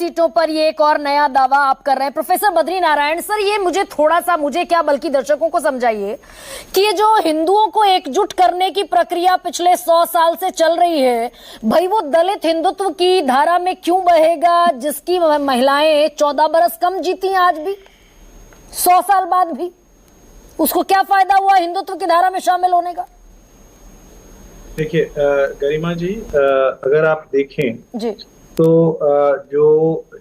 सीटों पर ये एक और नया दावा आप कर रहे हैं। प्रोफेसर बद्री नारायण सर, ये मुझे क्या बल्कि दर्शकों को समझाइए कि ये जो हिंदुओं को एकजुट करने की प्रक्रिया पिछले 100 साल से चल रही है, भाई वो दलित हिंदुत्व की धारा में क्यों बहेगा जिसकी महिलाएं 14 बरस कम जीती हैं आज भी, 100 साल बाद भी? उसको क्या फायदा हुआ हिंदुत्व की धारा में शामिल होने का? देखिए गरिमा जी, अगर आप देखें जी, तो जो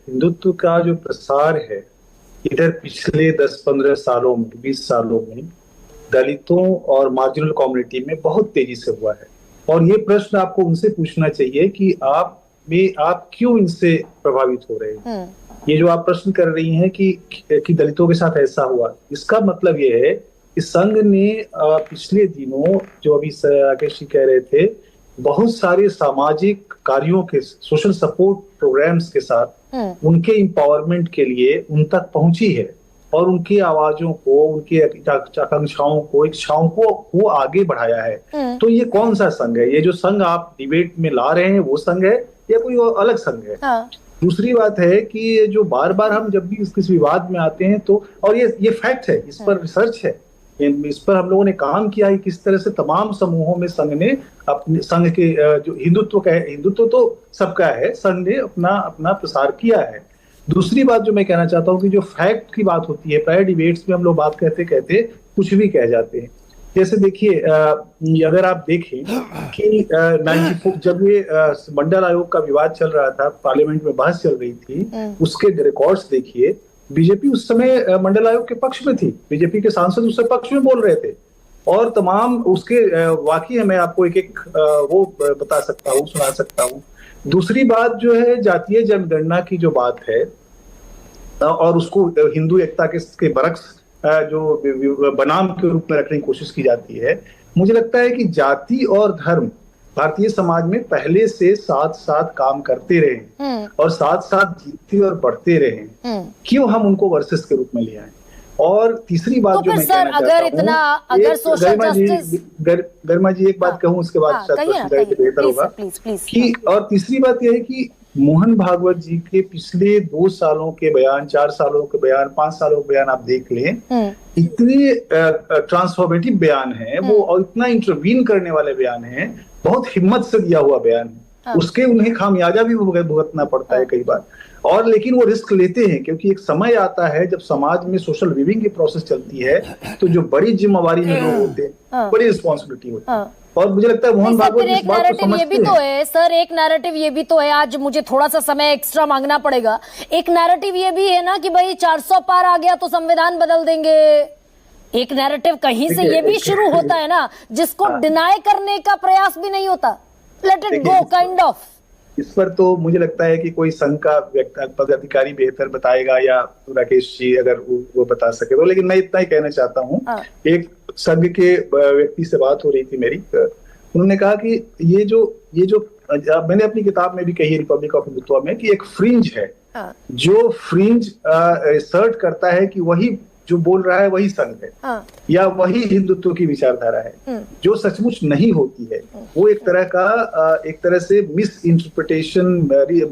हिंदुत्व का जो प्रसार है इधर पिछले 10-15 सालों में, 20 सालों में दलितों और मार्जिनल कम्युनिटी में बहुत तेजी से हुआ है। और ये प्रश्न आपको उनसे पूछना चाहिए कि आप क्यों इनसे प्रभावित हो रहे हैं। ये जो आप प्रश्न कर रही हैं कि दलितों के साथ ऐसा हुआ, इसका मतलब ये है कि संघ ने पिछले दिनों, जो अभी राकेश जी कह रहे थे, बहुत सारे सामाजिक कार्यों के, सोशल सपोर्ट प्रोग्राम्स के साथ उनके एम्पावरमेंट के लिए उन तक पहुंची है और उनकी आवाजों को, उनकी आकांक्षाओं को, इच्छाओं को वो आगे बढ़ाया है। तो ये कौन सा संघ है? ये जो संघ आप डिबेट में ला रहे हैं वो संघ है या कोई अलग संघ है? हाँ। दूसरी बात है कि जो बार बार हम जब भी किस विवाद में आते हैं तो, और ये फैक्ट है, इस पर रिसर्च है, इस पर हम लोगों ने काम किया है किस तरह से तमाम समूहों में संघ ने अपने संघ के जो हिंदुत्व तो सबका है, संघ ने अपना प्रसार किया है। दूसरी बात जो मैं कहना चाहता हूँ कि जो फैक्ट की बात होती है, प्राय डिबेट्स में हम लोग बात कहते कहते कुछ भी कह जाते हैं। जैसे देखिए, अगर आप देखें कि 94 जब ये मंडल आयोग का विवाद चल रहा था, पार्लियामेंट में बहस चल रही थी, उसके रिकॉर्ड्स देखिए, बीजेपी उस समय मंडल आयोग के पक्ष में थी, बीजेपी के सांसद उससे पक्ष में बोल रहे थे और तमाम उसके वाकई है, मैं आपको एक वो बता सकता हूँ, सुना सकता हूँ। दूसरी बात जो है जातीय जनगणना की जो बात है और उसको हिंदू एकता के बरक्स जो बनाम के रूप में रखने की कोशिश की जाती है, मुझे लगता है कि जाति और धर्म भारतीय समाज में पहले से साथ साथ काम करते रहे और साथ साथ जीतते और बढ़ते रहे। क्यों हम उनको वर्सेस के रूप में ले आए? और तीसरी बात तो जो मैं कहना चाहता हूँ, गरिमा जी एक बात कहूँ, उसके बाद शायद बेहतर होगा कि, और तीसरी बात यह है कि मोहन भागवत जी के पिछले 2 सालों के बयान, 4 सालों के बयान, 5 सालों के बयान आप देख लें, इतने ट्रांसफॉर्मेटिव बयान है वो और इतना इंटरवीन करने वाले बयान है, बहुत हिम्मत से दिया हुआ बयान है। उसके उन्हें खामियाजा भी भुगतना पड़ता है कई बार, और लेकिन वो रिस्क लेते हैं क्योंकि एक समय आता है जब समाज में सोशल लिविंग की प्रोसेस चलती है तो जो बड़ी जिम्मेवारी में लोग होते हैं, बड़ी रिस्पॉन्सिबिलिटी होती है। और मुझे लगता है मोहन भागवत इस बात को समझते हैं। ये भी तो है सर, एक नैरेटिव ये भी तो है, आज मुझे थोड़ा सा समय एक्स्ट्रा मांगना पड़ेगा, एक नैरेटिव ये भी है ना कि भाई 400 पार आ गया तो संविधान बदल देंगे। एक नैरेटिव कहीं से ये भी शुरू होता है ना, जिसको डिनाई करने का प्रयास भी नहीं होता, let it go kind of. इस पर तो मुझे लगता है कि कोई संघ का पदाधिकारी बेहतर बताएगा या राकेश जी अगर वो बता सके तो, लेकिन मैं इतना ही कहना चाहता हूँ। एक संघ के व्यक्ति से बात हो रही थी मेरी, उन्होंने कहा कि ये जो मैंने अपनी किताब में भी कही, रिपब्लिक ऑफ हिंदुत्व में, कि एक फ्रिंज है, जो फ्रिंज सर्ट करता है कि वही जो बोल रहा है वही संघ है या वही हिंदुत्व की विचारधारा है, जो सचमुच नहीं होती है। वो एक तरह से मिस इंटरप्रिटेशन,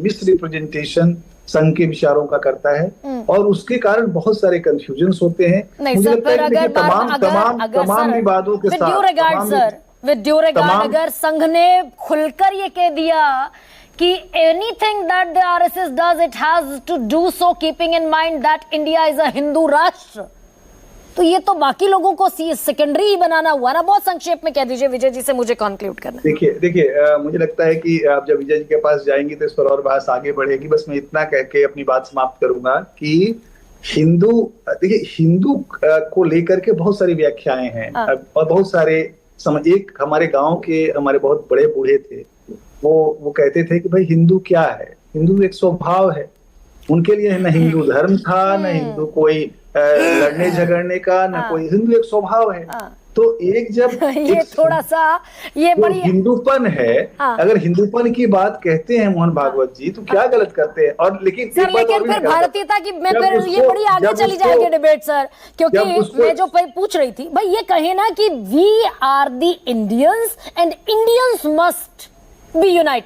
मिस रिप्रेजेंटेशन संघ के विचारों का करता है और उसके कारण बहुत सारे कंफ्यूजन्स होते हैं। मुझे लगता है कि तमाम विवादों के साथ, विद ड्यू रिगार्ड, अगर संघ ने खुलकर ये कह दिया कि anything that the RSS does, it has to do so keeping in mind that India is a Hindu राष्ट्र, तो ये तो बाकी लोगों को सेकेंडरी ही बनाना हुआ ना। बहुत संक्षेप में कह दीजिए विजय जी से, मुझे कंक्लूड करना। देखिए मुझे लगता है कि आप जब विजय जी के पास जाएंगी तो इस पर और बहस आगे बढ़ेगी। बस मैं इतना कह के अपनी बात समाप्त करूंगा कि हिंदू को लेकर के बहुत सारी व्याख्याएं हैं और बहुत सारे एक हमारे गाँव के हमारे बहुत बड़े बूढ़े थे, वो कहते थे कि भाई हिंदू क्या है? हिंदू एक स्वभाव है। उनके लिए न हिंदू धर्म था, न हिंदू कोई लड़ने झगड़ने का, न कोई, हिंदू एक स्वभाव है। तो एक जब ये थोड़ा सा ये बड़ी हिंदूपन है, अगर हिंदूपन की बात कहते हैं मोहन भागवत जी तो क्या गलत करते हैं? और लेकिन फिर भारतीयता की मैं फिर ये बड़ी आगे चली जाएगी डिबेट सर, क्योंकि मैं जो पूछ रही थी भाई ये कहे ना कि we are the Indians and Indians must be united.